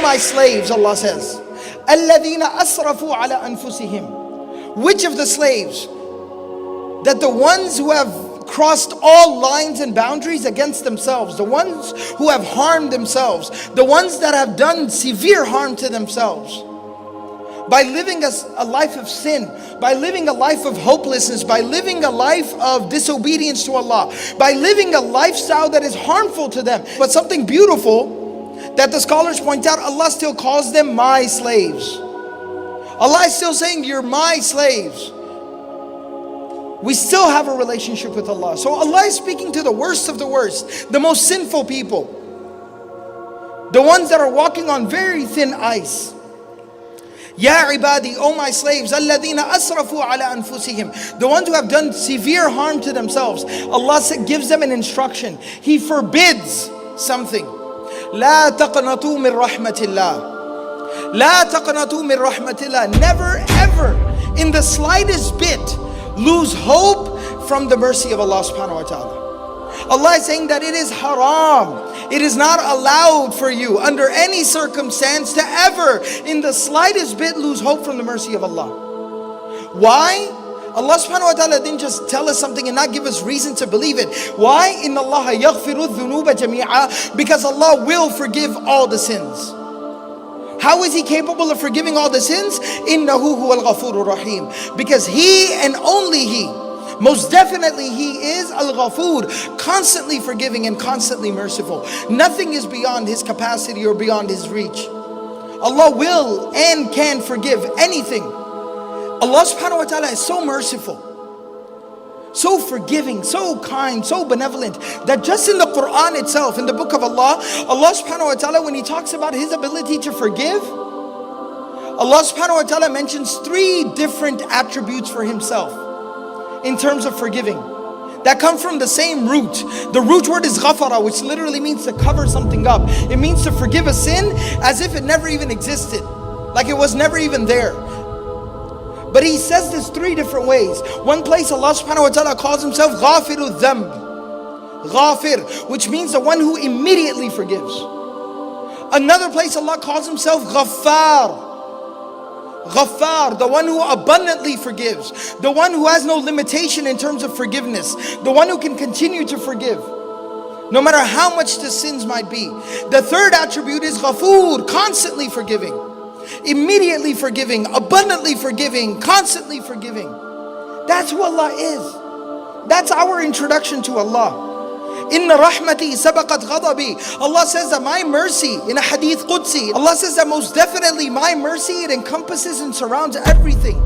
my slaves, Allah says, الَّذِينَ أَسْرَفُوا عَلَى أَنفُسِهِمْ. Which of the slaves? That the ones who have crossed all lines and boundaries against themselves, the ones who have harmed themselves, the ones that have done severe harm to themselves, by living a life of sin, by living a life of hopelessness, by living a life of disobedience to Allah, by living a lifestyle that is harmful to them. But something beautiful that the scholars point out, Allah still calls them my slaves. Allah is still saying, you're my slaves. We still have a relationship with Allah. So Allah is speaking to the worst of the worst, the most sinful people, the ones that are walking on very thin ice. Ya ibadi, O my slaves, alladhina asrafu ala anfusihim, the ones who have done severe harm to themselves. Allah gives them an instruction. He forbids something. La taqnatu min rahmatillah. La taqnatu min rahmatillah. Never ever in the slightest bit lose hope from the mercy of Allah subhanahu wa ta'ala. Allah is saying that it is haram. It is not allowed for you under any circumstance to ever in the slightest bit lose hope from the mercy of Allah. Why? Allah subhanahu wa ta'ala didn't just tell us something and not give us reason to believe it. Why? Inna Allah yaghfiru dhunuba jami'a. Because Allah will forgive all the sins. How is He capable of forgiving all the sins? Innahu huwal ghafurur rahim. Because He and only He, most definitely He is Al-Ghafur, constantly forgiving and constantly merciful. Nothing is beyond His capacity or beyond His reach. Allah will and can forgive anything. Allah subhanahu wa ta'ala is so merciful, so forgiving, so kind, so benevolent, that just in the Quran itself, in the book of Allah, Allah subhanahu wa ta'ala, when He talks about His ability to forgive, Allah subhanahu wa ta'ala mentions 3 different attributes for Himself in terms of forgiving that come from the same root. The root word is ghafara, which literally means to cover something up. It means to forgive a sin as if it never even existed, like it was never even there. But He says this 3 different ways. One place Allah subhanahu wa ta'ala calls Himself Ghafiru Dhanb, Ghafir, which means the one who immediately forgives. Another place Allah calls Himself Ghaffar, Ghaffar, the one who abundantly forgives, the one who has no limitation in terms of forgiveness, the one who can continue to forgive no matter how much the sins might be. The third attribute is Ghafur, constantly forgiving, immediately forgiving, abundantly forgiving, constantly forgiving. That's who Allah is. That's our introduction to Allah. Inna rahmati sabaqat ghadabi. Allah says that my mercy, in a hadith Qudsi, Allah says that most definitely my mercy, it encompasses and surrounds everything.